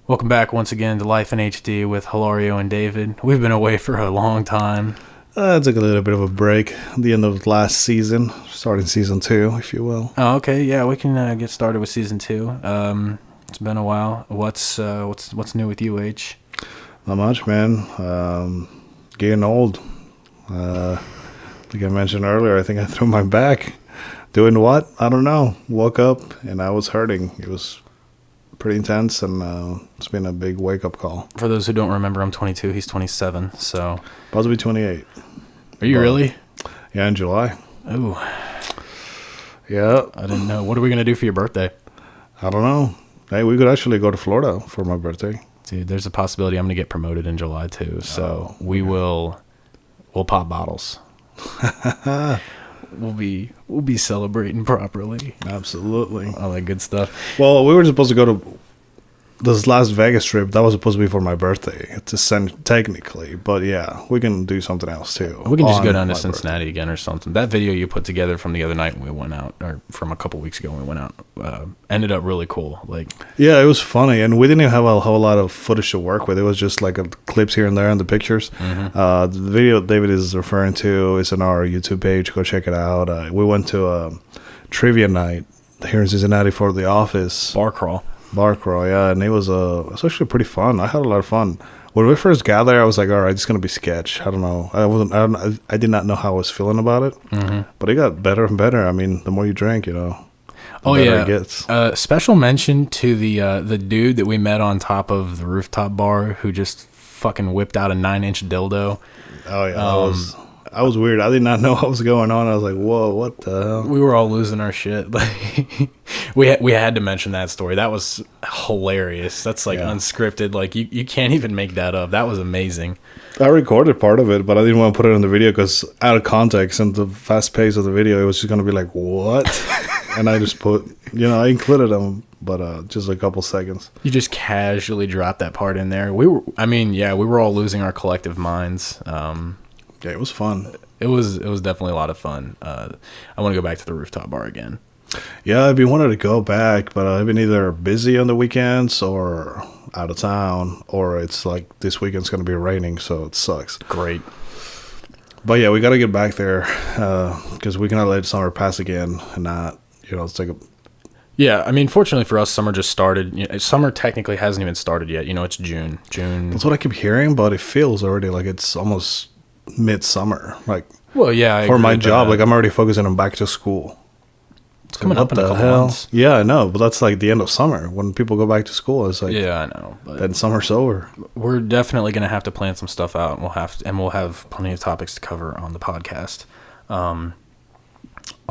Welcome back once again to Life in HD with Hilario and David. We've been away for a long time. I took a little bit of a break at the end of last season, starting season 2, if you will. Oh, okay, yeah, we can get started with season 2. It's been a while. What's new with you, H? Not much, man. Getting old. Like I mentioned earlier, I think I threw my back. Doing what? I don't know. Woke up and I was hurting. It was pretty intense, and it's been a big wake-up call. For those who don't remember, I'm 22. He's 27, so... About to be 28. Are you really? Yeah, in July. Ooh. Yeah. I didn't know. What are we going to do for your birthday? I don't know. Hey, we could actually go to Florida for my birthday. Dude, there's a possibility I'm going to get promoted in July, too, so we'll pop bottles. We'll be celebrating properly. Absolutely. All that good stuff. Well, we were supposed to go to this Las Vegas trip. That was supposed to be for my birthday. It's technically, but yeah, we can do something else too. We can just go down to Cincinnati again or something. That video you put together from the other night when we went out, or from a couple weeks ago when we went out, ended up really cool. Yeah, it was funny, and we didn't even have a whole lot of footage to work with. It was just like clips here and there in the pictures. Mm-hmm. The video David is referring to is on our YouTube page. Go check it out. We went to a trivia night here in Cincinnati for The Office. Bar crawl, yeah, and it was actually pretty fun. I had a lot of fun. When we first got there, I was like, all right, it's gonna be sketch. I don't know. I did not know how I was feeling about it, but it got better and better. I mean, the more you drink, the better it gets. Special mention to the dude that we met on top of the rooftop bar who just fucking whipped out a 9-inch dildo. Oh yeah, I was weird. I did not know what was going on. I was like, whoa, what the hell? We were all losing our shit. We had to mention that story. That was hilarious. That's unscripted. You can't even make that up. That was amazing. I recorded part of it, but I didn't want to put it in the video because out of context and the fast pace of the video, it was just going to be like, what? And I just put, I included them, but just a couple seconds. You just casually dropped that part in there. We were all losing our collective minds. Yeah, it was fun. It was definitely a lot of fun. I want to go back to the rooftop bar again. Yeah, I've been wanting to go back, but I've been either busy on the weekends or out of town, or it's like this weekend's going to be raining, so it sucks. Great. But yeah, we got to get back there because we cannot let summer pass again and not, it's like a... Yeah, I mean, fortunately for us, summer just started. Summer technically hasn't even started yet. It's June. That's what I keep hearing, but it feels already like it's almost midsummer. Well, yeah, for my job, I'm already focusing on back to school. It's coming up in a couple months. Yeah, I know, but that's like the end of summer when people go back to school. It's like, yeah, I know. But then summer's over. We're definitely going to have to plan some stuff out, and we'll have plenty of topics to cover on the podcast. All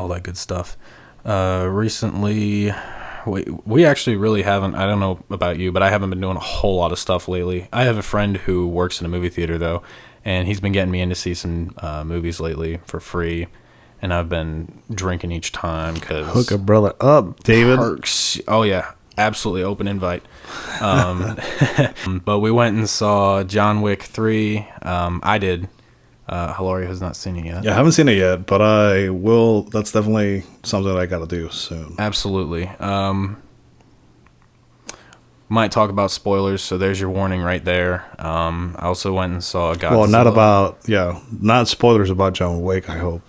that good stuff. Recently, we actually really haven't. I don't know about you, but I haven't been doing a whole lot of stuff lately. I have a friend who works in a movie theater though, and he's been getting me in to see some movies lately for free. And I've been drinking each time because... Hook a brother up, David. Perks. Oh, yeah. Absolutely open invite. But we went and saw John Wick 3. I did. Hilario has not seen it yet. Yeah, I haven't seen it yet, but I will. That's definitely something I got to do soon. Absolutely. Might talk about spoilers, so there's your warning right there. I also went and saw Godzilla. Not spoilers about John Wick, I hope.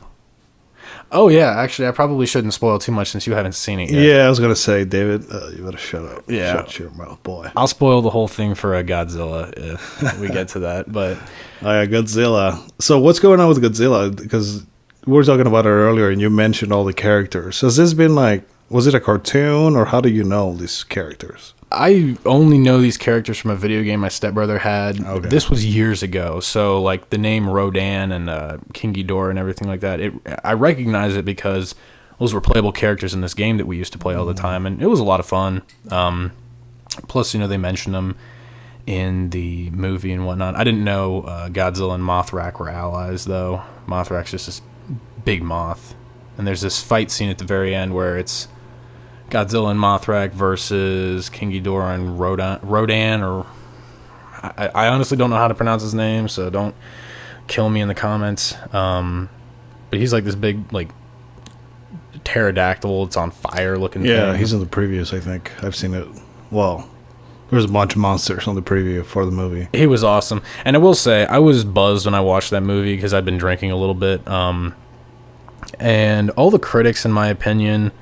Oh, yeah, actually, I probably shouldn't spoil too much since you haven't seen it yet. Yeah, I was going to say, David, you better shut up. Yeah. Shut your mouth, boy. I'll spoil the whole thing for a Godzilla if we get to that, but... Oh, yeah, Godzilla. So what's going on with Godzilla? Because we were talking about it earlier, and you mentioned all the characters. Has this been was it a cartoon, or how do you know these characters? I only know these characters from a video game my stepbrother had. Okay. This was years ago, so the name Rodan and King Ghidorah and everything like that, I recognize it because those were playable characters in this game that we used to play all the time, and it was a lot of fun. Plus, they mentioned them in the movie and whatnot. I didn't know Godzilla and Mothra were allies, though. Mothra's just this big moth, and there's this fight scene at the very end where it's Godzilla and Mothra versus King Ghidorah and Rodan, or I honestly don't know how to pronounce his name, so don't kill me in the comments. But he's this big pterodactyl. It's on fire looking thing. Yeah, he's in the previews, I think. I've seen it. Well, There's a bunch of monsters on the preview for the movie. He was awesome. And I will say, I was buzzed when I watched that movie because I'd been drinking a little bit. And all the critics, in my opinion,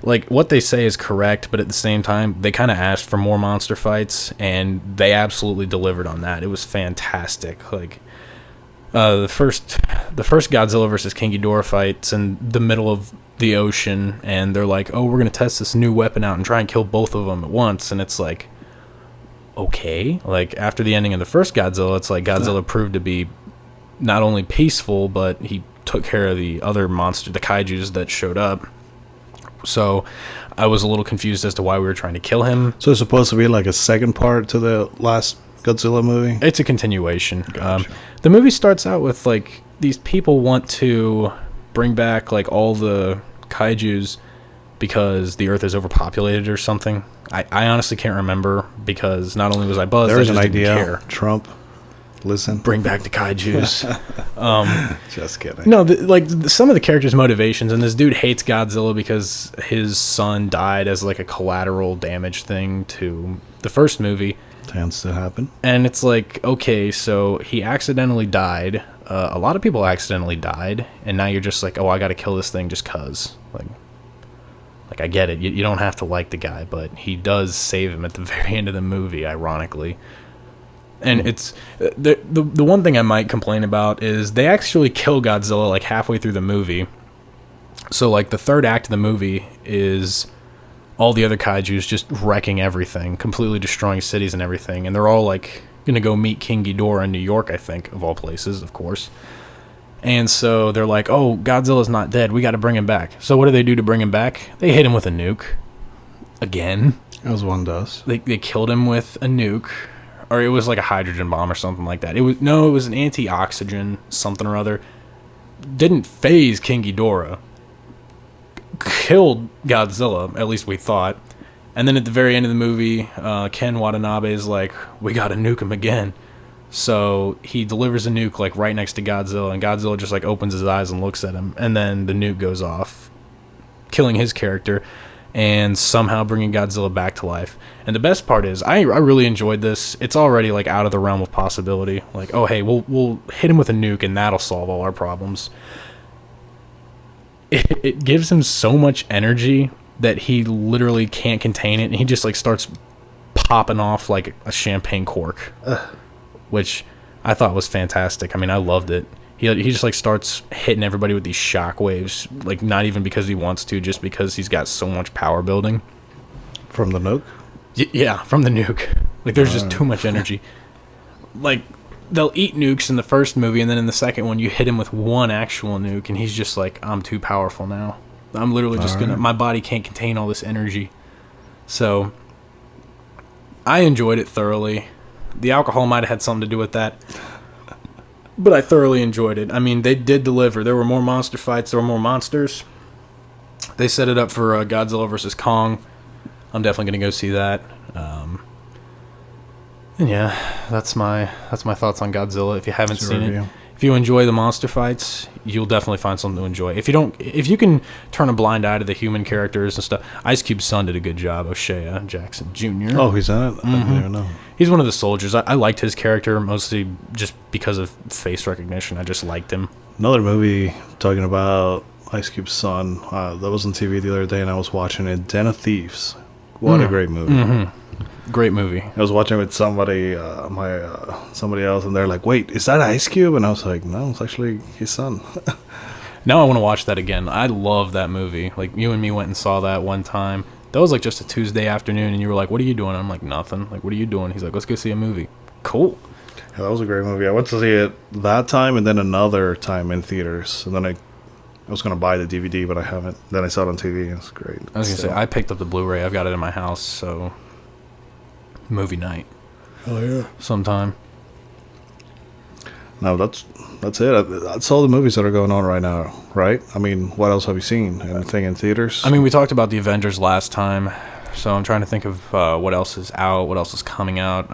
like, what they say is correct, but at the same time, they kind of asked for more monster fights, and they absolutely delivered on that. It was fantastic. Like, the first Godzilla versus King Ghidorah fight's in the middle of the ocean, and they're like, oh, we're going to test this new weapon out and try and kill both of them at once, and it's like, okay. Like, after the ending of the first Godzilla, it's like Godzilla proved to be not only peaceful, but he took care of the other monster, the kaijus that showed up. So I was a little confused as to why we were trying to kill him. So it's supposed to be like a second part to the last Godzilla movie? It's a continuation. Gotcha. The movie starts out with, like, these people want to bring back, like, all the kaijus because the Earth is overpopulated or something. I honestly can't remember, because not only was I buzzed, There's I just an idea. didn't care. Trump, listen. Bring back the kaijus. Just kidding. No, some of the characters' motivations, and this dude hates Godzilla because his son died as, like, a collateral damage thing to the first movie. Tends to happen. And it's like, okay, so he accidentally died. A lot of people accidentally died, and now you're just like, oh, I gotta kill this thing just cause. Like, I get it. You don't have to like the guy, but he does save him at the very end of the movie, ironically. And it's the one thing I might complain about is they actually kill Godzilla, like, halfway through the movie. So, like, the third act of the movie is all the other kaijus just wrecking everything, completely destroying cities and everything, and they're all, like, gonna go meet King Ghidorah in New York, I think, of all places, of course. And so they're like, oh, Godzilla's not dead, we gotta bring him back. So what do they do to bring him back? They hit him with a nuke. Again. As one does. They killed him with a nuke. Or it was like a hydrogen bomb or something like that. It was an anti-oxygen something or other. Didn't phase King Ghidorah. Killed Godzilla, at least we thought. And then at the very end of the movie, Ken Watanabe is like, we gotta nuke him again. So he delivers a nuke, like, right next to Godzilla, and Godzilla just, like, opens his eyes and looks at him, and then the nuke goes off, killing his character, and somehow bringing Godzilla back to life. And the best part is, I really enjoyed this. It's already, like, out of the realm of possibility. Like, oh, hey, we'll hit him with a nuke, and that'll solve all our problems. It gives him so much energy that he literally can't contain it, and he just, like, starts popping off like a champagne cork. Which I thought was fantastic. I mean, I loved it. He just, like, starts hitting everybody with these shock waves, like, not even because he wants to, just because he's got so much power building. From the nuke? Yeah, from the nuke. Like, there's just too much energy. Like, they'll eat nukes in the first movie, and then in the second one, you hit him with one actual nuke, and he's just like, I'm too powerful now. I'm literally just my body can't contain all this energy. So, I enjoyed it thoroughly. The alcohol might have had something to do with that. But I thoroughly enjoyed it. I mean, they did deliver. There were more monster fights. There were more monsters. They set it up for Godzilla versus Kong. I'm definitely going to go see that. And yeah, that's my thoughts on Godzilla. If you haven't seen it, if you enjoy the monster fights, you'll definitely find something to enjoy. If you can turn a blind eye to the human characters and stuff, Ice Cube's son did a good job. O'Shea Jackson Jr. Oh, he's in it? I didn't even know. He's one of the soldiers. I liked his character mostly just because of face recognition. I just liked him. Another movie talking about Ice Cube's son that was on TV the other day, and I was watching it. Den of Thieves. What a great movie. Mm-hmm. Great movie. I was watching it with somebody else, and they're like, wait, is that Ice Cube? And I was like, no, it's actually his son. Now I want to watch that again. I love that movie. Like, you and me went and saw that one time. That was like just a Tuesday afternoon, and you were like, what are you doing? I'm like, nothing. Like, what are you doing? He's like, let's go see a movie. Cool. Yeah, that was a great movie. I went to see it that time and then another time in theaters. And then I was going to buy the DVD, but I haven't. Then I saw it on TV. It was great. I was going to say, I picked up the Blu-ray. I've got it in my house, so movie night. Oh, yeah. Sometime. No, that's it. That's all the movies that are going on right now, right? I mean, what else have you seen? Anything in theaters? I mean, we talked about the Avengers last time, so I'm trying to think of what else is out, what else is coming out.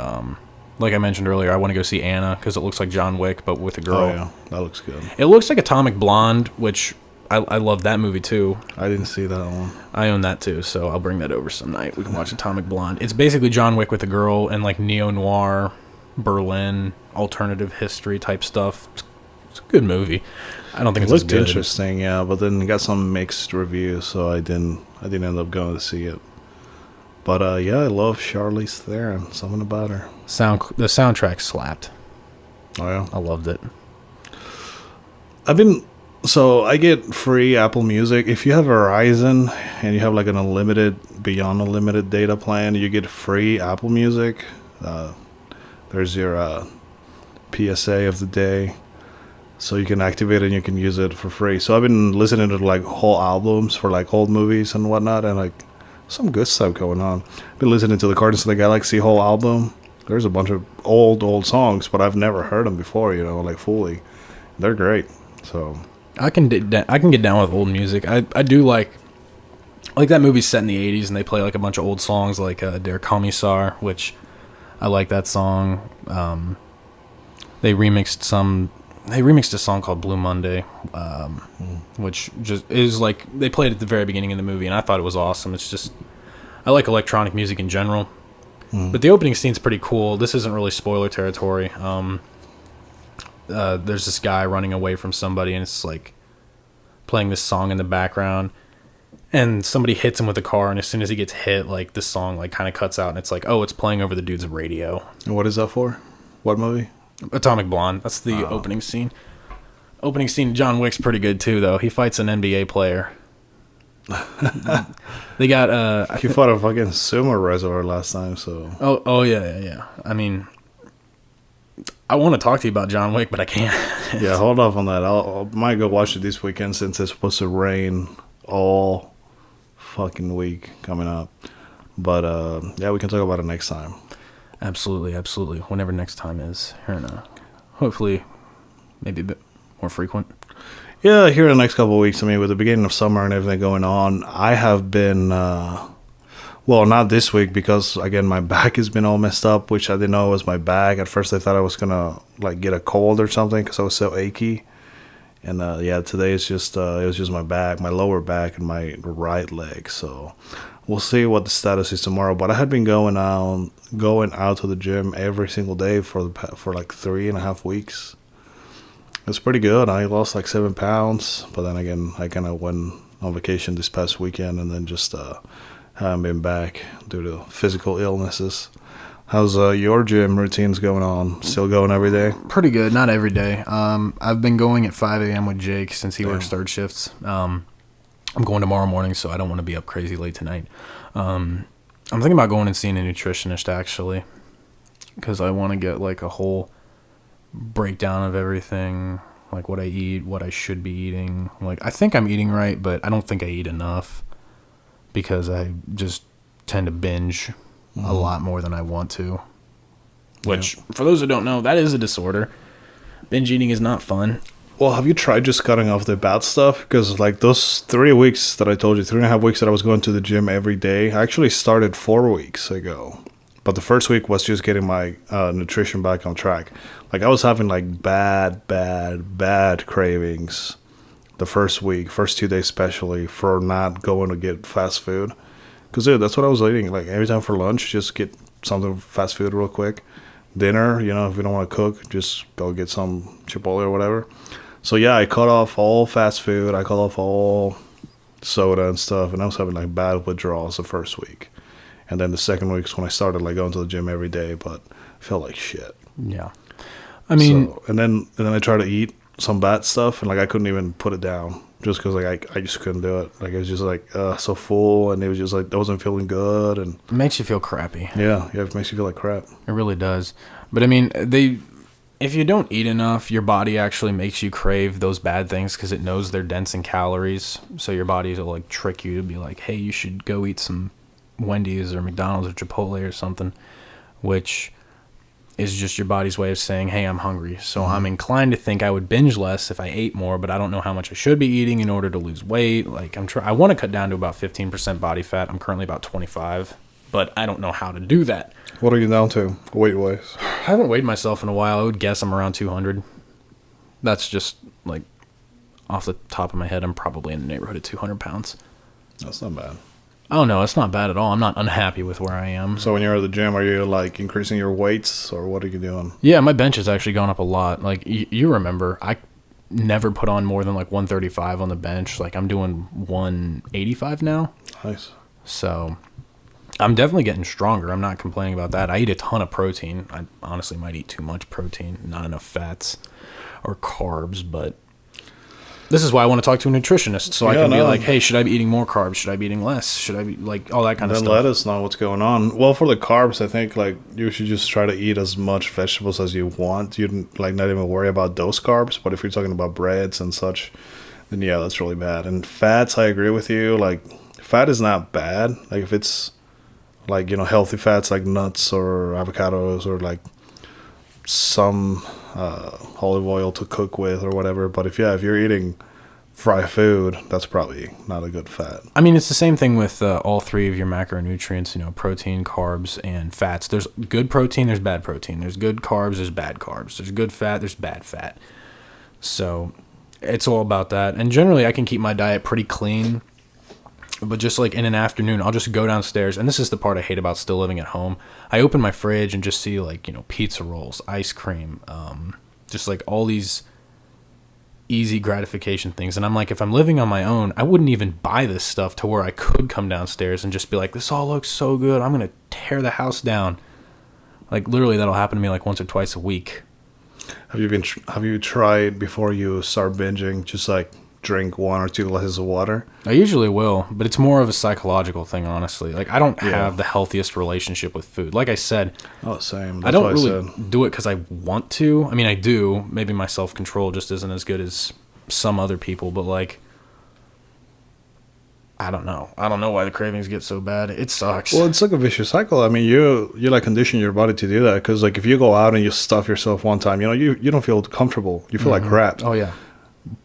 Like I mentioned earlier, I want to go see Anna because it looks like John Wick, but with a girl. Oh, yeah. That looks good. It looks like Atomic Blonde, which I love that movie too. I didn't see that one. I own that too, so I'll bring that over some night. We can watch Atomic Blonde. It's basically John Wick with a girl and like neo-noir, Berlin, alternative history type stuff. It's a good movie. I don't think it's looked as good. Interesting, yeah, but then it got some mixed reviews, so I didn't end up going to see it. But yeah, I love Charlize Theron. Something about her. The soundtrack slapped. Oh yeah, I loved it. So I get free Apple Music. If you have Verizon and you have like an beyond unlimited data plan, you get free Apple Music. There's your PSA of the day. So you can activate it and you can use it for free. So I've been listening to like whole albums for like old movies and whatnot, and like some good stuff going on. I've been listening to the Guardians of the Galaxy whole album. There's a bunch of old songs, but I've never heard them before, like fully. They're great. So I can get down with old music. I do like that movie's set in the 80s and they play like a bunch of old songs like Der Kommissar, which I like that song. They remixed a song called Blue Monday, which just is like they played at the very beginning of the movie and I thought it was awesome. It's just I like electronic music in general. But the opening scene's pretty cool. This isn't really spoiler territory. There's this guy running away from somebody and it's like playing this song in the background and somebody hits him with a car and as soon as he gets hit, like this song like kind of cuts out and it's like, oh, it's playing over the dude's radio. And what is that for? What movie? Atomic Blonde. That's the opening scene. Opening scene, John Wick's pretty good too though. He fights an NBA player. They got he fought a fucking sumo wrestler last time, so Oh yeah. I mean, I want to talk to you about John Wick, but I can't. Yeah, hold off on that. I might go watch it this weekend since it's supposed to rain all fucking week coming up. But yeah, we can talk about it next time. Absolutely. Whenever next time is. Here and hopefully maybe a bit more frequent. Yeah, here in the next couple of weeks. I mean, with the beginning of summer and everything going on, I have been well, not this week because, again, my back has been all messed up, which I didn't know was my back. At first, I thought I was going to, like, get a cold or something because I was so achy. And, yeah, today it's just, it was just my back, my lower back, and my right leg. So we'll see what the status is tomorrow. But I had been going out to the gym every single day for like 3.5 weeks. It's pretty good. I lost like 7 pounds. But then again, I kind of went on vacation this past weekend and then just haven't been back due to physical illnesses. How's your gym routines going on? Still going every day? Pretty good. Not every day. I've been going at 5 a.m. with Jake since he works third shifts. I'm going tomorrow morning, so I don't want to be up crazy late tonight. I'm thinking about going and seeing a nutritionist, actually, because I want to get like a whole breakdown of everything, like what I eat, what I should be eating. Like, I think I'm eating right, but I don't think I eat enough because I just tend to binge a lot more than I want to. Which, for those who don't know, that is a disorder. Binge eating is not fun. Well, have you tried just cutting off the bad stuff? Because, like, those 3 weeks that I told you, 3.5 weeks that I was going to the gym every day, I actually started 4 weeks ago. But the first week was just getting my nutrition back on track. Like, I was having, like, bad cravings the first week, first 2 days especially, for not going to get fast food. Because, dude, that's what I was eating. Like, every time for lunch, just get something fast food real quick. Dinner, you know, if you don't want to cook, just go get some Chipotle or whatever. So, yeah, I cut off all fast food. I cut off all soda and stuff. And I was having, like, bad withdrawals the first week. And then the second week is when I started, like, going to the gym every day. But I felt like shit. Yeah. I mean... So, and then I tried to eat some bad stuff. And, like, I couldn't even put it down. Just because, like, I just couldn't do it. Like, it was just, like, so full. And it was just, like, I wasn't feeling good. And it makes you feel crappy. Yeah, it makes you feel like crap. It really does. But, I mean, if you don't eat enough, your body actually makes you crave those bad things because it knows they're dense in calories. So your body will, like, trick you to be like, hey, you should go eat some Wendy's or McDonald's or Chipotle or something, which is just your body's way of saying, hey, I'm hungry. So I'm inclined to think I would binge less if I ate more, but I don't know how much I should be eating in order to lose weight. Like, I want to cut down to about 15% body fat. I'm currently about 25, but I don't know how to do that. What are you down to weight-wise? I haven't weighed myself in a while. I would guess I'm around 200. That's just, like, off the top of my head, I'm probably in the neighborhood of 200 pounds. That's not bad. Oh, no, it's not bad at all. I'm not unhappy with where I am. So when you're at the gym, are you, like, increasing your weights, or what are you doing? Yeah, my bench has actually gone up a lot. Like, you remember, I never put on more than, like, 135 on the bench. Like, I'm doing 185 now. Nice. So, I'm definitely getting stronger. I'm not complaining about that. I eat a ton of protein. I honestly might eat too much protein, not enough fats or carbs, but this is why I want to talk to a nutritionist, so I can be like, hey, should I be eating more carbs? Should I be eating less? Should I be, like, all that kind of stuff? Then let us know what's going on. Well, for the carbs, I think, like, you should just try to eat as much vegetables as you want. You like not even worry about those carbs, but if you're talking about breads and such, then yeah, that's really bad. And fats, I agree with you. Like, fat is not bad. Like, if it's, like, you know, healthy fats like nuts or avocados or, like, some olive oil to cook with or whatever. But if you're eating fried food, that's probably not a good fat. I mean, it's the same thing with all three of your macronutrients, you know, protein, carbs, and fats. There's good protein, there's bad protein. There's good carbs, there's bad carbs. There's good fat, there's bad fat. So it's all about that. And generally, I can keep my diet pretty clean. But just like in an afternoon, I'll just go downstairs. And this is the part I hate about still living at home. I open my fridge and just see, like, you know, pizza rolls, ice cream, just like all these easy gratification things. And I'm like, if I'm living on my own, I wouldn't even buy this stuff to where I could come downstairs and just be like, this all looks so good, I'm going to tear the house down. Like, literally, that'll happen to me like once or twice a week. Have you tried, before you start binging, just like drink 1 or 2 glasses of water? I usually will, but it's more of a psychological thing, honestly. Like, I don't have the healthiest relationship with food. Like I said, same. I don't really do it because I want to. I mean, I do. Maybe my self-control just isn't as good as some other people, but, like, I don't know. I don't know why the cravings get so bad. It sucks. Well, it's like a vicious cycle. I mean, you like condition your body to do that, because, like, if you go out and you stuff yourself one time, you know, you don't feel comfortable. You feel like crap. Oh, yeah.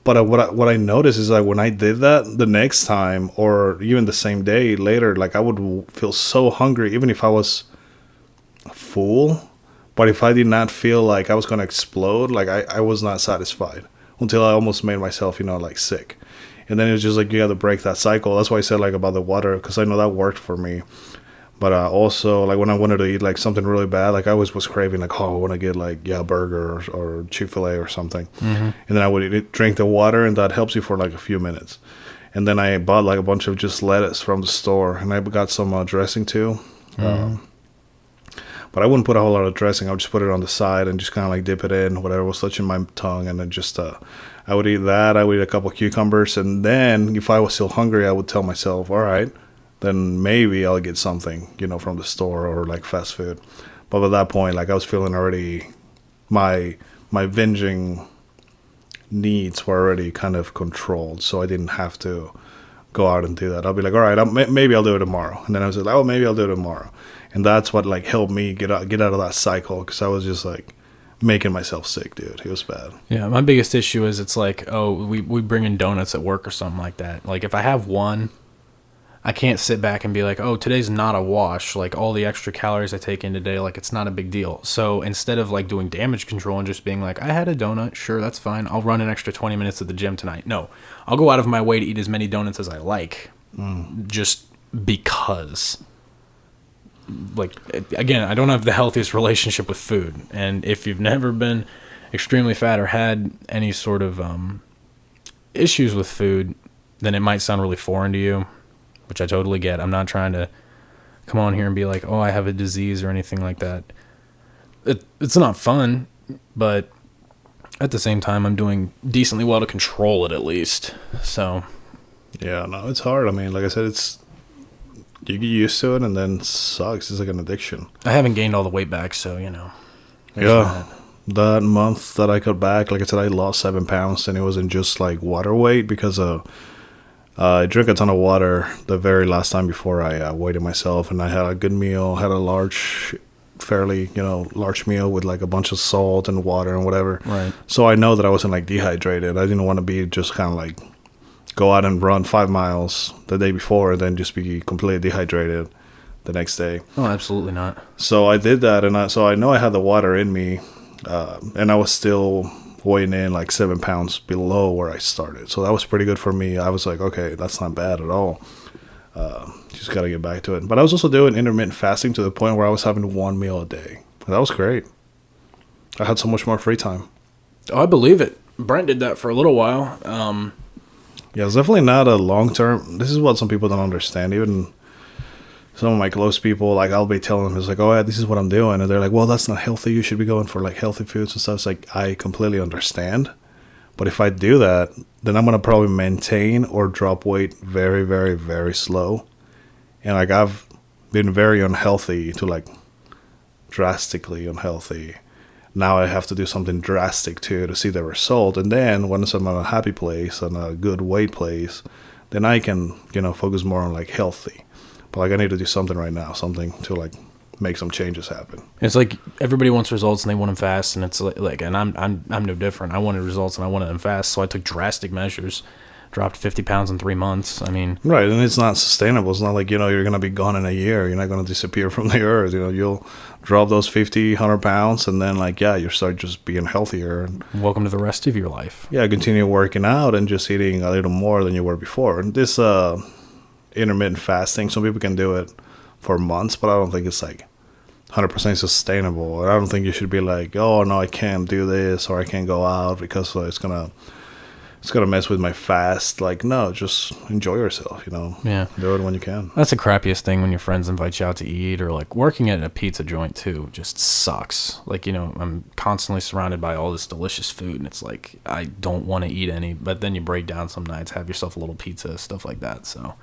But what I noticed is, like, when I did that the next time, or even the same day later, like, I would feel so hungry, even if I was full. But if I did not feel like I was going to explode, like, I was not satisfied until I almost made myself, you know, like, sick. And then it was just like, you got to break that cycle. That's why I said, like, about the water, because I know that worked for me. But also, like, when I wanted to eat, like, something really bad, like, I always was craving, like, I want to get, like, a burger or Chick-fil-A or something. Mm-hmm. And then I would drink the water, and that helps you for, like, a few minutes. And then I bought, like, a bunch of just lettuce from the store, and I got some dressing, too. Mm-hmm. But I wouldn't put a whole lot of dressing. I would just put it on the side and just kind of, like, dip it in, whatever was touching my tongue, and then just I would eat that. I would eat a couple of cucumbers, and then if I was still hungry, I would tell myself, all right, then maybe I'll get something, you know, from the store or, like, fast food. But by that point, like, I was feeling already, my binging needs were already kind of controlled, so I didn't have to go out and do that. I'll be like, all right, maybe I'll do it tomorrow. And then I was like, oh, maybe I'll do it tomorrow. And that's what, like, helped me get out of that cycle, because I was just, like, making myself sick, dude. It was bad. Yeah, my biggest issue is it's like, oh, we bring in donuts at work or something like that. Like, if I have one, I can't sit back and be like, oh, today's not a wash. Like, all the extra calories I take in today, like, it's not a big deal. So instead of, like, doing damage control and just being like, I had a donut, sure, that's fine, I'll run an extra 20 minutes at the gym tonight. No, I'll go out of my way to eat as many donuts as I like, just because. Like, again, I don't have the healthiest relationship with food. And if you've never been extremely fat or had any sort of issues with food, then it might sound really foreign to you, which I totally get. I'm not trying to come on here and be like, oh, I have a disease or anything like that. It's not fun, but at the same time, I'm doing decently well to control it, at least. So, yeah, no, it's hard. I mean, like I said, you get used to it, and then it sucks. It's like an addiction. I haven't gained all the weight back, so, you know. Yeah. That month that I cut back, like I said, I lost 7 pounds, and it wasn't just, like, water weight, because I drank a ton of water the very last time before I weighed myself, and I had a good meal, had a fairly, you know, large meal with, like, a bunch of salt and water and whatever. Right. So I know that I wasn't, like, dehydrated. I didn't want to be just kind of, like, go out and run 5 miles the day before and then just be completely dehydrated the next day. Oh, absolutely not. So I did that, and so I know I had the water in me, and I was still weighing in like 7 pounds below where I started. So that was pretty good for me. I was like, okay, that's not bad at all. Just got to get back to it. But I was also doing intermittent fasting to the point where I was having one meal a day. That was great. I had so much more free time. Oh, I believe it. Brent did that for a little while. Yeah, it's definitely not a long-term. This is what some people don't understand. Even some of my close people, like I'll be telling them, it's like, oh yeah, this is what I'm doing. And they're like, well, that's not healthy. You should be going for like healthy foods and stuff. It's like, I completely understand. But if I do that, then I'm going to probably maintain or drop weight very, very, very slow. And like I've been very unhealthy to like drastically unhealthy. Now I have to do something drastic to see the result. And then once I'm in a happy place and a good weight place, then I can, focus more on like healthy. But like I need to do something right now, something to like make some changes happen. It's like everybody wants results and they want them fast, and it's like and I'm no different. I wanted results and I wanted them fast, so I took drastic measures, dropped 50 pounds in 3 months. I mean, right, and it's not sustainable. It's not like you're gonna be gone in a year. You're not gonna disappear from the earth. You'll drop those 50, 100 pounds, and then like you start just being healthier. Welcome to the rest of your life. Yeah, continue working out and just eating a little more than you were before. And this intermittent fasting, some people can do it for months, but I don't think it's like 100% sustainable. I don't think you should be like, oh no, I can't do this or I can't go out because it's gonna mess with my fast. Like, no, just enjoy yourself, Yeah, do it when you can. That's the crappiest thing when your friends invite you out to eat, or like working at a pizza joint too just sucks. Like, I'm constantly surrounded by all this delicious food, and it's like I don't want to eat any, but then you break down some nights, have yourself a little pizza, stuff like that. So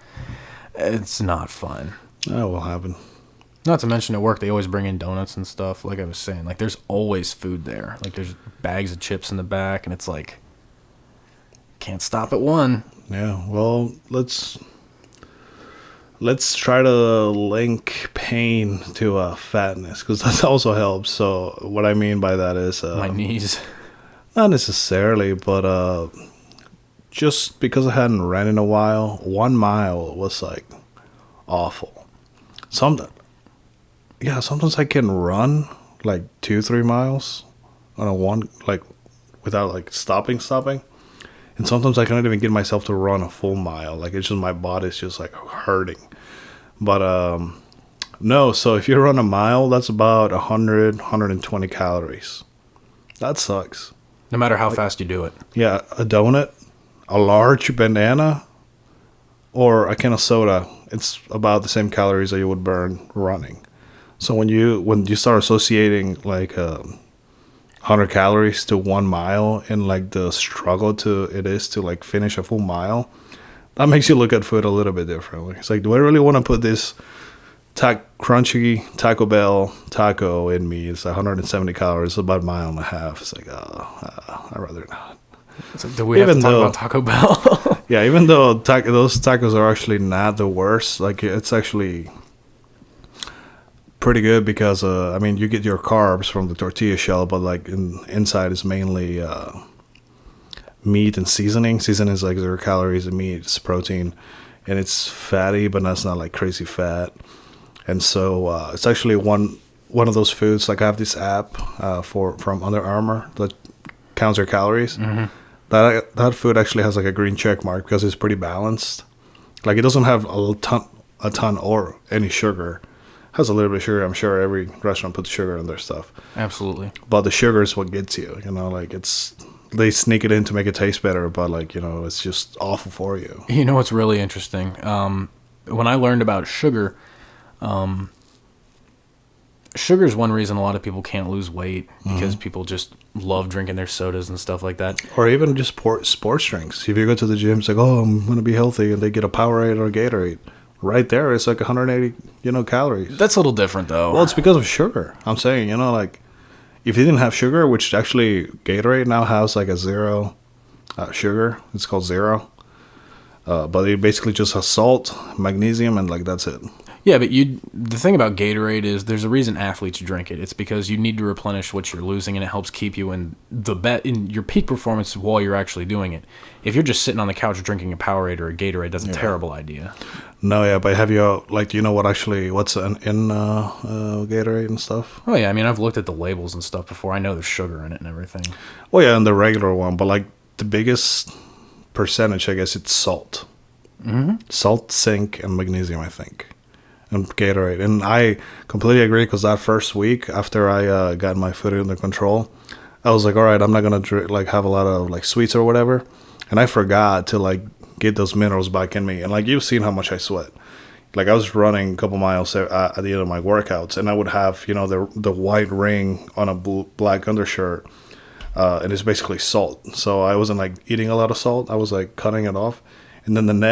it's not fun. That will happen. Not to mention at work, they always bring in donuts and stuff. Like I was saying, like there's always food there. Like there's bags of chips in the back, and it's like, can't stop at one. Yeah, well, let's try to link pain to fatness, because that also helps. So what I mean by that is my knees. Not necessarily, but just because I hadn't ran in a while, 1 mile was like awful. Sometimes I can run like 2-3 miles on a one, like without like stopping. And sometimes I can't even get myself to run a full mile. Like it's just my body's just like hurting. But no, so if you run a mile, that's about 120 calories. That sucks. No matter how fast you do it. Yeah, a donut, a large banana, or a can of soda, it's about the same calories that you would burn running. So when you start associating like 100 calories to 1 mile and like the struggle it is to like finish a full mile, that makes you look at food a little bit differently. It's like, do I really want to put this crunchy Taco Bell taco in me? It's 170 calories, about 1.5 miles. It's like, I'd rather not. So do we have to talk about Taco Bell? Yeah, even though those tacos are actually not the worst, like it's actually pretty good because you get your carbs from the tortilla shell, but like inside is mainly meat and seasoning. Seasoning is like 0 calories, and meat is protein, and it's fatty, but that's not like crazy fat. And so it's actually one of those foods. Like I have this app from Under Armour that counts your calories. Mm-hmm. That food actually has like a green check mark because it's pretty balanced. Like it doesn't have a ton or any sugar. Has a little bit of sugar. I'm sure every restaurant puts sugar in their stuff. Absolutely. But the sugar is what gets you. Like they sneak it in to make it taste better, but like it's just awful for you. You know what's really interesting? When I learned about sugar, sugar is one reason a lot of people can't lose weight, because people just love drinking their sodas and stuff like that. Or even just sports drinks. If you go to the gym, it's like, oh, I'm going to be healthy, and they get a Powerade or a Gatorade. Right there, it's like 180, calories. That's a little different, though. Well, it's because of sugar. I'm saying, like, if you didn't have sugar, which actually Gatorade now has like a 0 sugar. It's called 0. But it basically just has salt, magnesium, and like that's it. Yeah, but the thing about Gatorade is there's a reason athletes drink it. It's because you need to replenish what you're losing, and it helps keep you in in your peak performance while you're actually doing it. If you're just sitting on the couch drinking a Powerade or a Gatorade, that's a terrible idea. No, yeah, but have you, like, do you know what's in Gatorade and stuff? Oh, yeah, I mean, I've looked at the labels and stuff before. I know there's sugar in it and everything. Oh, yeah, and the regular one, but, like, the biggest percentage, I guess, it's salt. Mm-hmm. Salt, zinc, and magnesium, I think, and Gatorade. And I completely agree, because that first week after I got my food under control, I was like, all right, I'm not going to have a lot of, like, sweets or whatever. And I forgot to, like, get those minerals back in me. And, like, you've seen how much I sweat. Like, I was running a couple miles at the end of my workouts, and I would have, the white ring on a black undershirt, and it's basically salt. So I wasn't, like, eating a lot of salt. I was, like, cutting it off. And then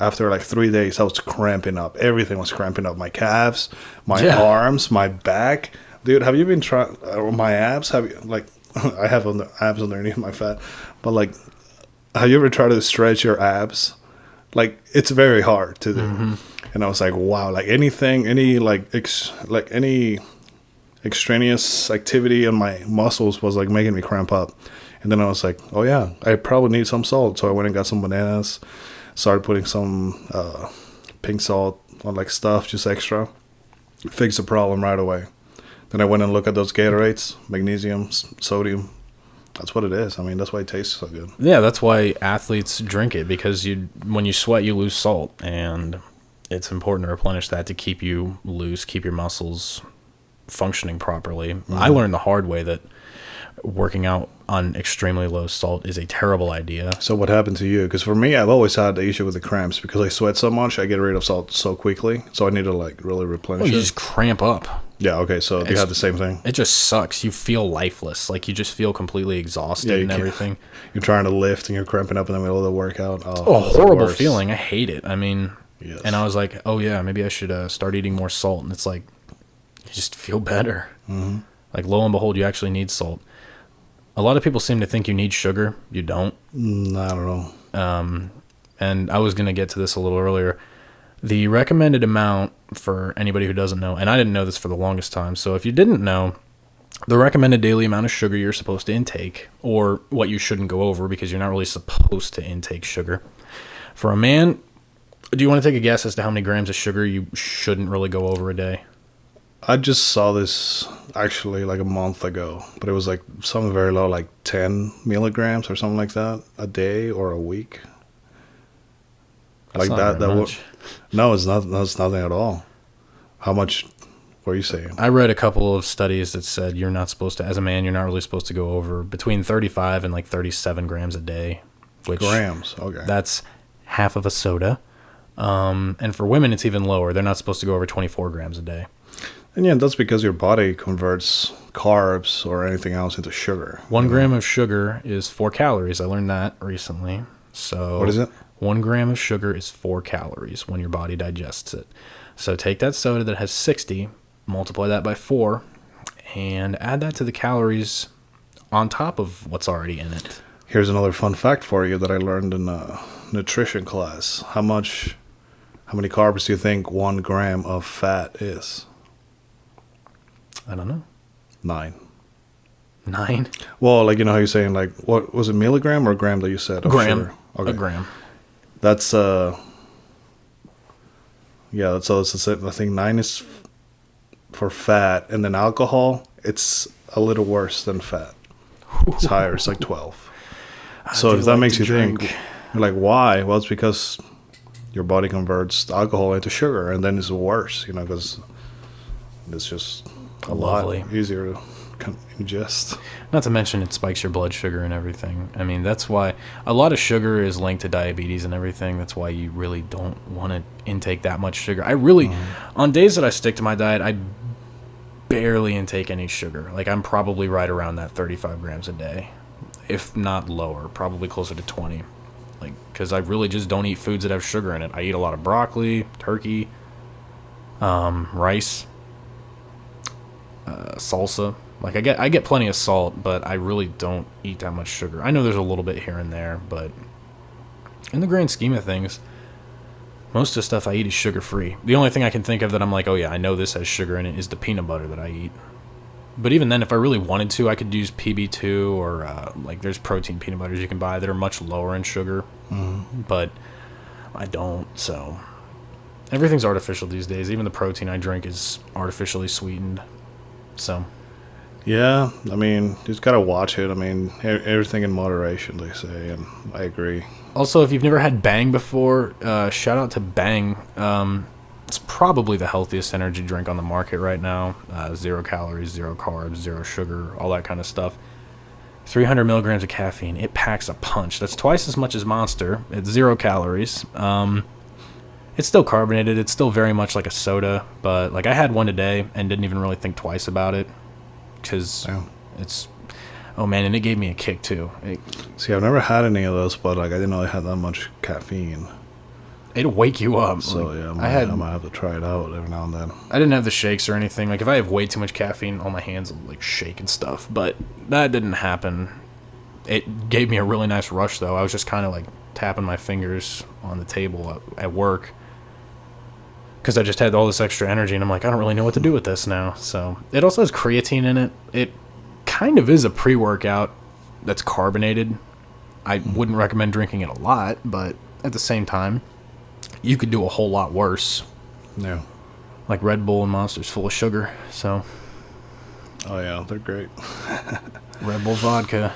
after, like, 3 days, I was cramping up. Everything was cramping up. My calves, my arms, my back. Dude, have you been trying, my abs? Have you, like, I have abs underneath my fat, but, like, have you ever tried to stretch your abs? Like, it's very hard to do. Mm-hmm. And I was like, wow, like any extraneous activity on my muscles was, like, making me cramp up. And then I was like, oh yeah, I probably need some salt. So I went and got some bananas, started putting some pink salt on, like, stuff, just extra. Fixed the problem right away. Then I went and looked at those Gatorades, magnesium, sodium. That's what it is. I mean, that's why it tastes so good. Yeah, that's why athletes drink it, because when you sweat, you lose salt, and it's important to replenish that to keep you loose, keep your muscles functioning properly. Mm-hmm. I learned the hard way that working out on extremely low salt is a terrible idea. So what happened to you? Because for me, I've always had the issue with the cramps. Because I sweat so much, I get rid of salt so quickly. So I need to, like, really replenish it. You just cramp up. Yeah, okay, so you have the same thing? It just sucks. You feel lifeless. Like, you just feel completely exhausted and everything. You're trying to lift and you're cramping up in the middle of the workout. Oh, horrible feeling. I hate it. I mean, yes. And I was like, oh, yeah, maybe I should start eating more salt. And it's like, you just feel better. Mm-hmm. Like, lo and behold, you actually need salt. A lot of people seem to think you need sugar. You don't. I don't know. And I was going to get to this a little earlier. The recommended amount, for anybody who doesn't know, and I didn't know this for the longest time, so if you didn't know, the recommended daily amount of sugar you're supposed to intake, or what you shouldn't go over, because you're not really supposed to intake sugar. For a man, do you want to take a guess as to how many grams of sugar you shouldn't really go over a day? I just saw this actually like a month ago, but it was like something very low, like 10 milligrams or something like that a day or a week. That's like that. No, it's not. That's nothing at all. How much were you saying? I read a couple of studies that said you're not supposed to, as a man, you're not really supposed to go over between 35 and like 37 grams a day. Grams, okay. That's half of a soda. And for women, it's even lower. They're not supposed to go over 24 grams a day. And yeah, that's because your body converts carbs or anything else into sugar. 1 gram of sugar is 4 calories. I learned that recently. So what is it? 1 gram of sugar is 4 calories when your body digests it. So take that soda that has 60, multiply that by 4, and add that to the calories on top of what's already in it. Here's another fun fact for you that I learned in a nutrition class. How many carbs do you think 1 gram of fat is? I don't know. 9. 9? Well, like, you know how you're saying, like, what was it, milligram or gram that you said? Gram. Sugar? Okay. A gram. That's, yeah, that's it. I think 9 is for fat, and then alcohol, it's a little worse than fat. It's higher. It's like 12. So if that makes you think, you're like, why? Well, it's because your body converts alcohol into sugar, and then it's worse, because it's just a lot easier to ingest. Not to mention it spikes your blood sugar and everything. I mean, that's why a lot of sugar is linked to diabetes and everything. That's why you really don't want to intake that much sugar. I really, on days that I stick to my diet, I barely intake any sugar. Like, I'm probably right around that 35 grams a day, if not lower, probably closer to 20. Like, because I really just don't eat foods that have sugar in it. I eat a lot of broccoli, turkey, rice, salsa. Like, I get plenty of salt, but I really don't eat that much sugar. I know there's a little bit here and there, but in the grand scheme of things, Most of the stuff I eat is sugar-free. The only thing I can think of that I'm like, oh yeah, I know this has sugar in it is the peanut butter that I eat. But even then, if I really wanted to, I could use PB2 or like there's protein peanut butters you can buy that are much lower in sugar. But I don't, so everything's artificial these days. Even the protein I drink is artificially sweetened. So yeah, I mean, you just gotta watch it. I mean, everything in moderation, they say, and I agree. Also, if you've never had Bang before, shout out to Bang. It's probably the healthiest energy drink on the market right now. 0 calories, 0 carbs, 0 sugar, all that kind of stuff. 300 milligrams of caffeine. It packs a punch. That's twice as much as Monster. It's 0 calories. It's still carbonated. It's still very much like a soda. But like I had one today and didn't even really think twice about it. Because it's... Oh, man, and it gave me a kick, too. See, I've never had any of those, but like I didn't know it had that much caffeine. It'll wake you up. So, yeah, I might have to try it out every now and then. I didn't have the shakes or anything. Like, if I have way too much caffeine, all my hands will, like, shake and stuff. But that didn't happen. It gave me a really nice rush, though. I was just kind of, like, tapping my fingers on the table at work. Because I just had all this extra energy, and I'm like, I don't really know what to do with this now. So, it also has creatine in it. It kind of is a pre-workout that's carbonated. I wouldn't recommend drinking it a lot, but at the same time, you could do a whole lot worse. Yeah. Like Red Bull and Monster's full of sugar, so. Oh, yeah, they're great. Red Bull vodka.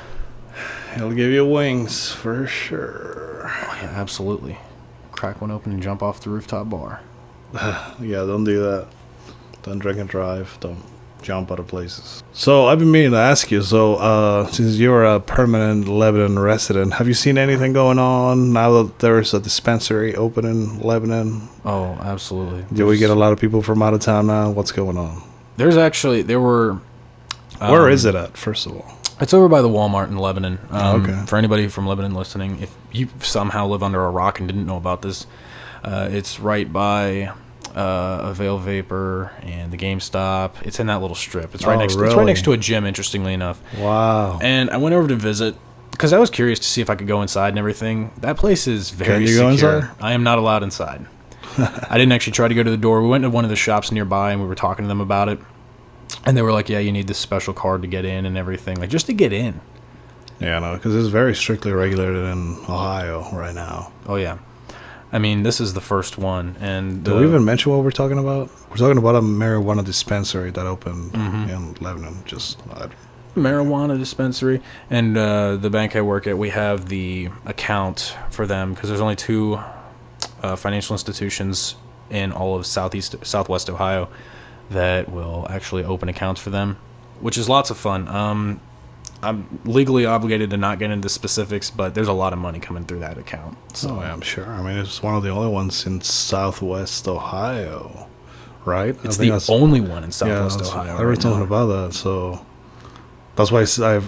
It'll give you wings, for sure. Oh, yeah, absolutely. Crack one open and jump off the rooftop bar. Yeah, don't do that. Don't drink and drive. Don't jump out of places. So I've been meaning to ask you, so since you're a permanent Lebanon resident, have you seen anything going on now that there's a dispensary open in Lebanon? Oh, absolutely. Do we get a lot of people from out of town now? What's going on? There were... Where is it at, first of all? It's over by the Walmart in Lebanon. Okay. For anybody from Lebanon listening, if you somehow live under a rock and didn't know about this, it's right by... a Veil Vapor and the GameStop. It's in that little strip. It's right next. It's right next to a gym. Interestingly enough. Wow. And I went over to visit because I was curious to see if I could go inside and everything. That place is very secure. Can you go inside? I am not allowed inside. I didn't actually try to go to the door. We went to one of the shops nearby and we were talking to them about it. And they were like, "Yeah, you need this special card to get in and everything, like just to get in." Yeah, no, because it's very strictly regulated in Ohio right now. Oh yeah. I mean, this is the first one, and... Did we even mention what we're talking about? We're talking about a marijuana dispensary that opened in Lebanon. Marijuana dispensary. And the bank I work at, we have the account for them, because there's only 2 financial institutions in all of Southwest Ohio that will actually open accounts for them, which is lots of fun. I'm legally obligated to not get into specifics, but there's a lot of money coming through that account. So. Oh, yeah, I'm sure. I mean, it's one of the only ones in Southwest Ohio, right? It's the only one in Southwest Ohio. I read something about that, so that's why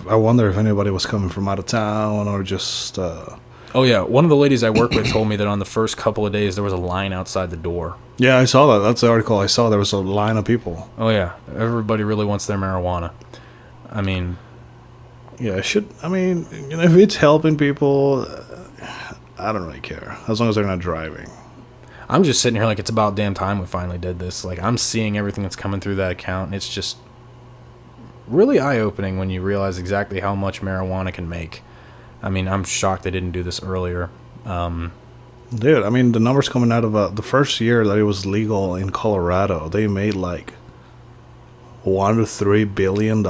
I wonder if anybody was coming from out of town or just... Oh, yeah. One of the ladies I work with told me that on the first couple of days, there was a line outside the door. Yeah, I saw that. That's the article I saw. There was a line of people. Oh, yeah. Everybody really wants their marijuana. I mean... Yeah, if it's helping people, I don't really care. As long as they're not driving. I'm just sitting here like it's about damn time we finally did this. Like, I'm seeing everything that's coming through that account, and it's just really eye-opening when you realize exactly how much marijuana can make. I mean, I'm shocked they didn't do this earlier. Dude, I mean, the numbers coming out of the first year that it was legal in Colorado, they made like $1 to $3 billion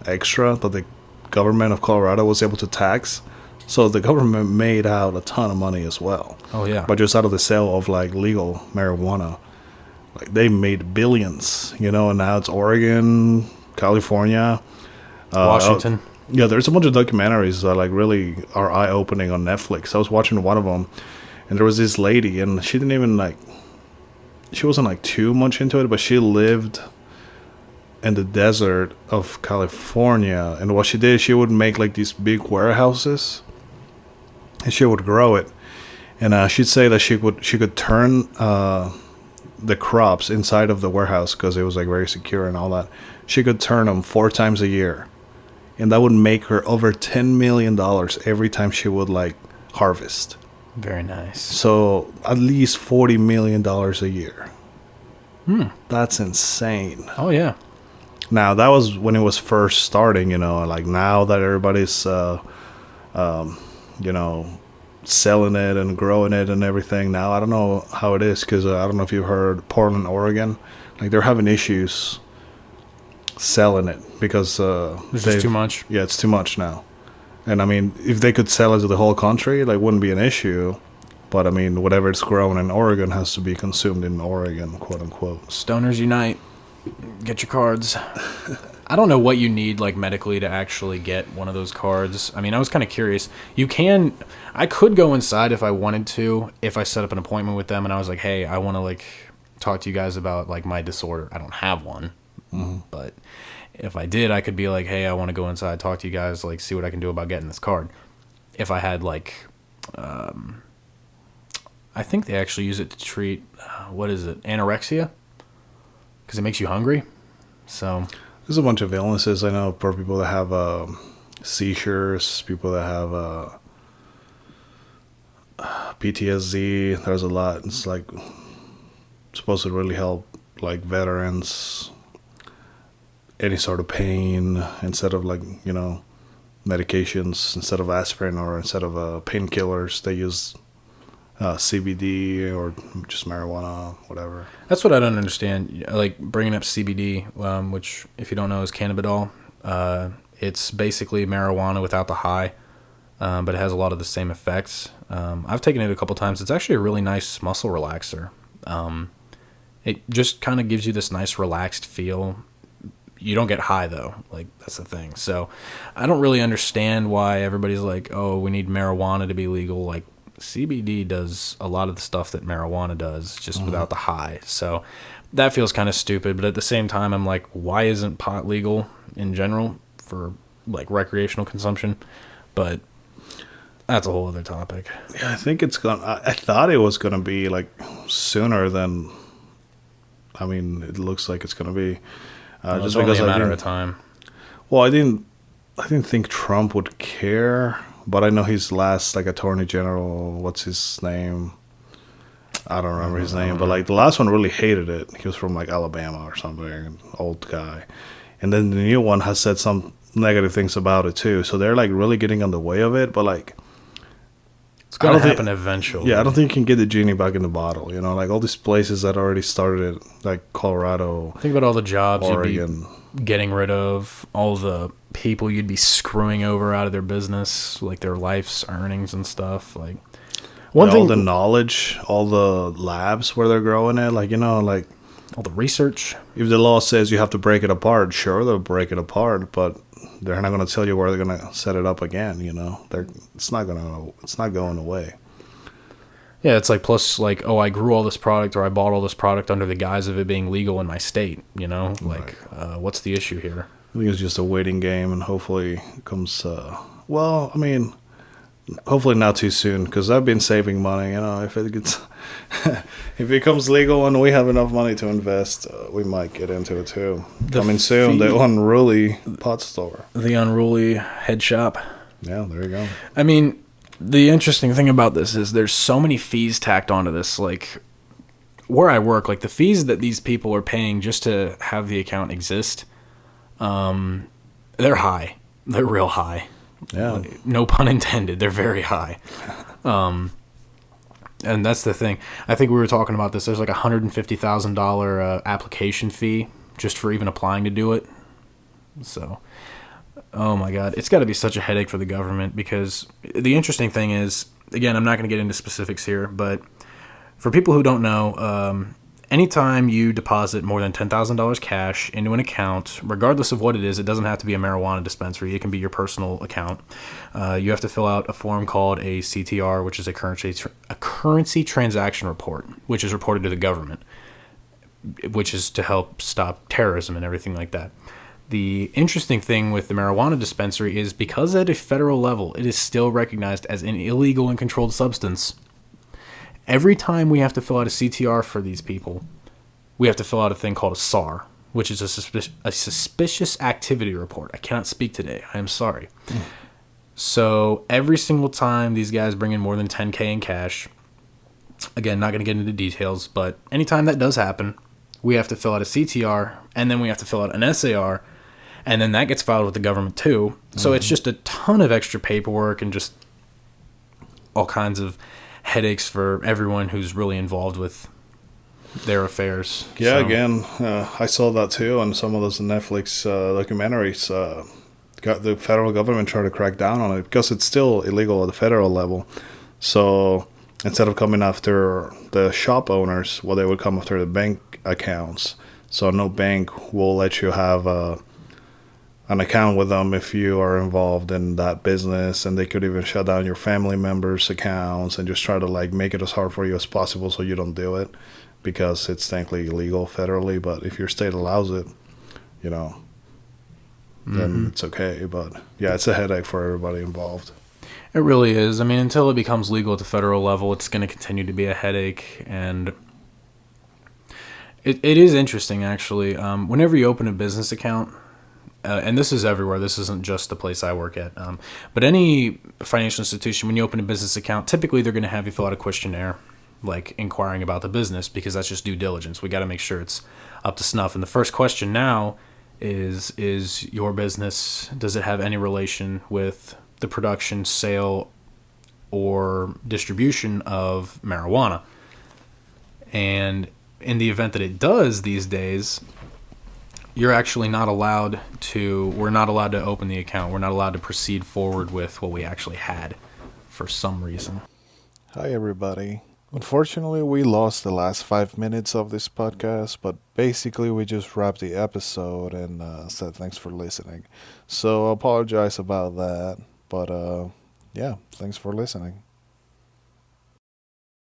extra that the government of Colorado was able to tax. So the government made out a ton of money as well. Oh yeah. But just out of the sale of like legal marijuana, like they made billions, and now it's Oregon, California, Washington. Yeah, there's a bunch of documentaries that like really are eye-opening on Netflix. I was watching one of them, and there was this lady, and she didn't even she wasn't like too much into it, but she lived in the desert of California, and what she did, she would make like these big warehouses, and she would grow it, and she'd say that she could turn the crops inside of the warehouse because it was like very secure and all that. She could turn them 4 times a year, and that would make her over $10 million every time she would like harvest. Very nice. So at least $40 million a year. That's insane. Oh, yeah. Now, that was when it was first starting, like now that everybody's, selling it and growing it and everything. Now, I don't know how it is because I don't know if you've heard Portland, Oregon. Like, they're having issues selling it because it's just too much. Yeah, it's too much now. And I mean, if they could sell it to the whole country, like, wouldn't be an issue. But I mean, whatever it's grown in Oregon has to be consumed in Oregon, quote unquote. Stoners unite. Get your cards. I don't know what you need, like, medically to actually get one of those cards. I mean, I was kind of curious. I could go inside if I wanted to, if I set up an appointment with them and I was like, hey, I want to, like, talk to you guys about, like, my disorder. I don't have one. But if I did, I could be like, hey, I want to go inside, talk to you guys, like, see what I can do about getting this card. If I had, like, I think they actually use it to treat, anorexia? Because it makes you hungry. So there's a bunch of illnesses I know for people that have seizures, people that have PTSD. There's a lot. It's like supposed to really help, like, veterans, any sort of pain, instead of, like, medications, instead of aspirin or instead of painkillers, they use CBD or just marijuana, whatever. That's what I don't understand. Like, bringing up CBD, which, if you don't know, is cannabidiol. It's basically marijuana without the high, but it has a lot of the same effects. I've taken it a couple times. It's actually a really nice muscle relaxer. It just kind of gives you this nice relaxed feel. You don't get high, though. Like, that's the thing. So I don't really understand why everybody's like, oh, we need marijuana to be legal. Like, CBD does a lot of the stuff that marijuana does, just without the high. So that feels kind of stupid. But at the same time, I'm like, why isn't pot legal in general for, like, recreational consumption? But that's a whole other topic. Yeah, I think it's gonna. I thought it was gonna be, like, sooner than. I mean, it looks like it's gonna be. Just because a matter of time. Well, I didn't think Trump would care. But I know his last, like, attorney general, what's his name? I don't remember his name. But, like, the last one really hated it. He was from, like, Alabama or something, an old guy. And then the new one has said some negative things about it, too. So they're, like, really getting on the way of it. But, like, it's going to happen eventually. Yeah, I don't think you can get the genie back in the bottle. Like, all these places that already started it, like Colorado, think about all the jobs Oregon. You'd be getting rid of, all the people you'd be screwing over out of their business, like their life's earnings and stuff. Like, all the knowledge, all the labs where they're growing it, like, like all the research. If the law says you have to break it apart, sure, they'll break it apart, but they're not going to tell you where they're going to set it up again. It's not going away. Yeah, it's like, plus, like, oh, I grew all this product, or I bought all this product under the guise of it being legal in my state. Like, right. What's the issue here? I think it's just a waiting game, and hopefully it comes. Well, I mean, hopefully not too soon, because I've been saving money. If it gets, if it becomes legal and we have enough money to invest, we might get into it too. Coming soon, the Unruly pot store, the Unruly head shop. Yeah, there you go. I mean, the interesting thing about this is there's so many fees tacked onto this. Like, where I work, like, the fees that these people are paying just to have the account exist, they're high. They're real high. Yeah. No pun intended. They're very high. And that's the thing. I think we were talking about this. There's like $150,000 application fee just for even applying to do it. So, oh my God, it's got to be such a headache for the government, because the interesting thing is, again, I'm not going to get into specifics here, but for people who don't know, anytime you deposit more than $10,000 cash into an account, regardless of what it is, it doesn't have to be a marijuana dispensary. It can be your personal account. You have to fill out a form called a CTR, which is a currency transaction report, which is reported to the government, which is to help stop terrorism and everything like that. The interesting thing with the marijuana dispensary is, because at a federal level, it is still recognized as an illegal and controlled substance. Every time we have to fill out a CTR for these people, we have to fill out a thing called a SAR, which is a suspicious activity report. I cannot speak today. I am sorry. So every single time these guys bring in more than 10K in cash, again, not going to get into details, but anytime that does happen, we have to fill out a CTR, and then we have to fill out an SAR, and then that gets filed with the government too. So it's just a ton of extra paperwork and just all kinds of headaches for everyone who's really involved with their affairs. Yeah, so, again, I saw that too on some of those Netflix documentaries. Got the federal government trying to crack down on it because it's still illegal at the federal level. So instead of coming after the shop owners, well, they would come after the bank accounts. So no bank will let you have an account with them if you are involved in that business, and they could even shut down your family members' accounts and just try to like make it as hard for you as possible so you don't do it, because it's technically illegal federally. But if your state allows it, you know, then it's okay. But yeah, it's a headache for everybody involved. It really is. I mean, until it becomes legal at the federal level, it's going to continue to be a headache. And it is interesting, actually. Whenever you open a business account, and this is everywhere, this isn't just the place I work at, but any financial institution, when you open a business account, typically they're going to have you fill out a questionnaire, like inquiring about the business, because that's just due diligence. We got to make sure it's up to snuff. And the first question now is your business, does it have any relation with the production, sale, or distribution of marijuana? And in the event that it does these days, you're actually not allowed to, we're not allowed to open the account. We're not allowed to proceed forward with what we actually had for some reason. Hi, everybody. Unfortunately, we lost the last 5 minutes of this podcast, but basically we just wrapped the episode and said thanks for listening. So I apologize about that, but yeah, thanks for listening.